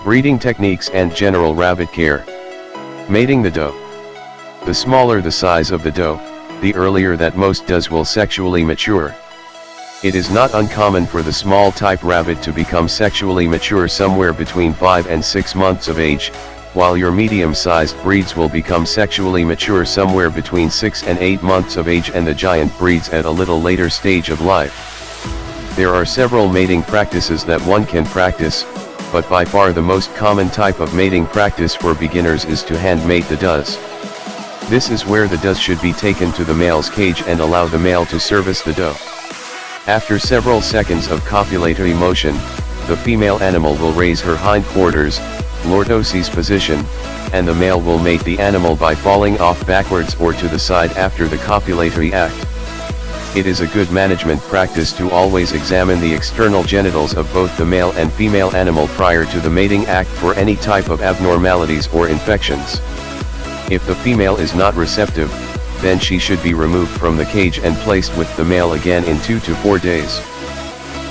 Breeding techniques and general rabbit care. Mating the doe. The smaller the size of the doe, the earlier that most does will sexually mature. It is not uncommon for the small type rabbit to become sexually mature somewhere between 5 and 6 months of age, while your medium-sized breeds will become sexually mature somewhere between 6 and 8 months of age, and the giant breeds at a little later stage of life. There are several mating practices that one can practice, but by far the most common type of mating practice for beginners is to hand mate the does. This is where the does should be taken to the male's cage and allow the male to service the doe. After several seconds of copulatory motion, the female animal will raise her hindquarters, lordosis position, and the male will mate the animal by falling off backwards or to the side after the copulatory act. It is a good management practice to always examine the external genitals of both the male and female animal prior to the mating act for any type of abnormalities or infections. If the female is not receptive, then she should be removed from the cage and placed with the male again in 2 to 4 days.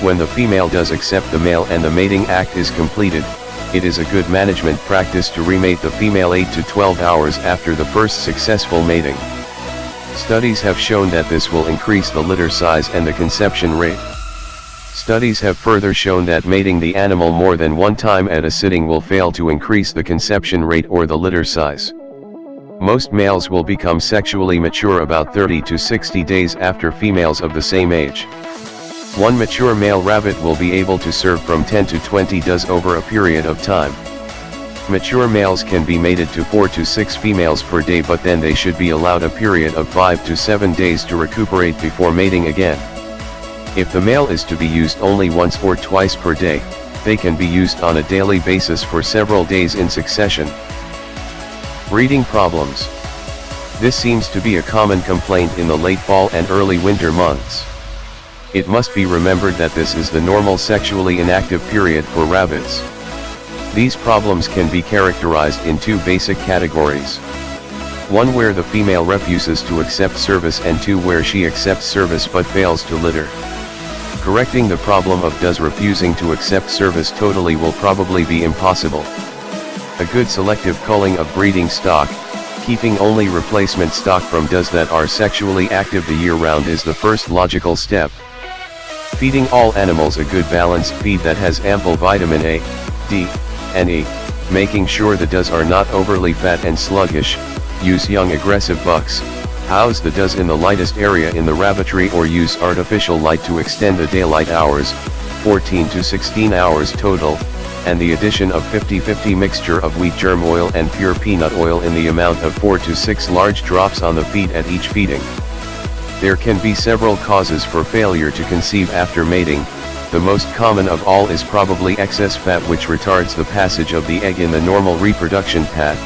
When the female does accept the male and the mating act is completed, it is a good management practice to remate the female 8 to 12 hours after the first successful mating. Studies have shown that this will increase the litter size and the conception rate. Studies have further shown that mating the animal more than one time at a sitting will fail to increase the conception rate or the litter size. Most males will become sexually mature about 30 to 60 days after females of the same age. One mature male rabbit will be able to serve from 10 to 20 does over a period of time. Mature males can be mated to 4 to 6 females per day, but then they should be allowed a period of 5 to 7 days to recuperate before mating again. If the male is to be used only once or twice per day, they can be used on a daily basis for several days in succession. Breeding problems. This seems to be a common complaint in the late fall and early winter months. It must be remembered that this is the normal sexually inactive period for rabbits. These problems can be characterized in 2 basic categories. 1 where the female refuses to accept service, and 2 where she accepts service but fails to litter. Correcting the problem of does refusing to accept service totally will probably be impossible. A good selective culling of breeding stock, keeping only replacement stock from does that are sexually active the year round, is the first logical step. Feeding all animals a good balanced feed that has ample vitamin A, D, and E, making sure the does are not overly fat and sluggish. Use young aggressive bucks, house the does in the lightest area in the rabbitry, or use artificial light to extend the daylight hours, 14 to 16 hours total, and the addition of 50-50 mixture of wheat germ oil and pure peanut oil in the amount of 4 to 6 large drops on the feed at each feeding. There can be several causes for failure to conceive after mating. The most common of all is probably excess fat, which retards the passage of the egg in the normal reproduction path,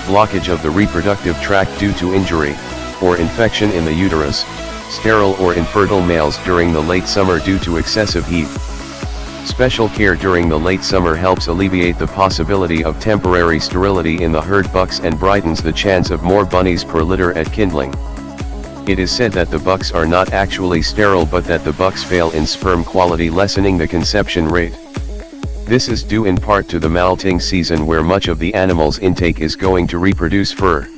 blockage of the reproductive tract due to injury, or infection in the uterus, sterile or infertile males during the late summer due to excessive heat. Special care during the late summer helps alleviate the possibility of temporary sterility in the herd bucks and brightens the chance of more bunnies per litter at kindling. It is said that the bucks are not actually sterile, but that the bucks fail in sperm quality, lessening the conception rate. This is due in part to the molting season, where much of the animal's intake is going to reproduce fur.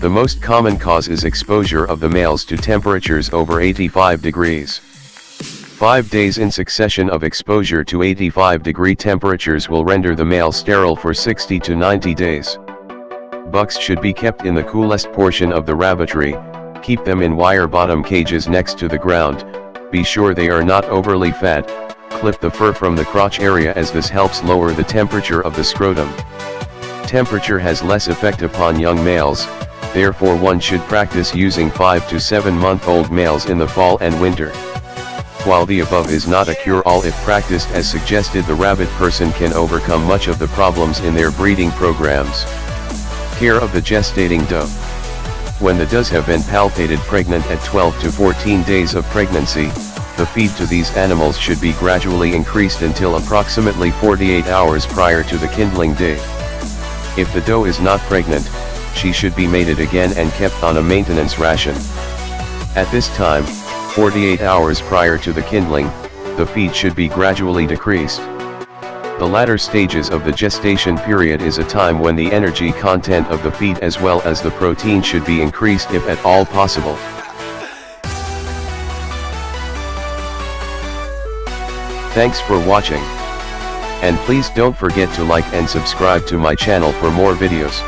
The most common cause is exposure of the males to temperatures over 85 degrees. 5 days in succession of exposure to 85-degree temperatures will render the male sterile for 60 to 90 days. Bucks should be kept in the coolest portion of the rabbitry. Keep them in wire-bottom cages next to the ground. Be sure they are not overly fat. Clip the fur from the crotch area, as this helps lower the temperature of the scrotum. Temperature has less effect upon young males, therefore one should practice using 5 to 7 month-old males in the fall and winter. While the above is not a cure-all, if practiced as suggested, the rabbit person can overcome much of the problems in their breeding programs. Care of the gestating doe. When the does have been palpated pregnant at 12 to 14 days of pregnancy, the feed to these animals should be gradually increased until approximately 48 hours prior to the kindling day. If the doe is not pregnant, she should be mated again and kept on a maintenance ration. At this time, 48 hours prior to the kindling, the feed should be gradually decreased. The latter stages of the gestation period is a time when the energy content of the feed as well as the protein should be increased if at all possible. Thanks for watching. And please don't forget to like and subscribe to my channel for more videos.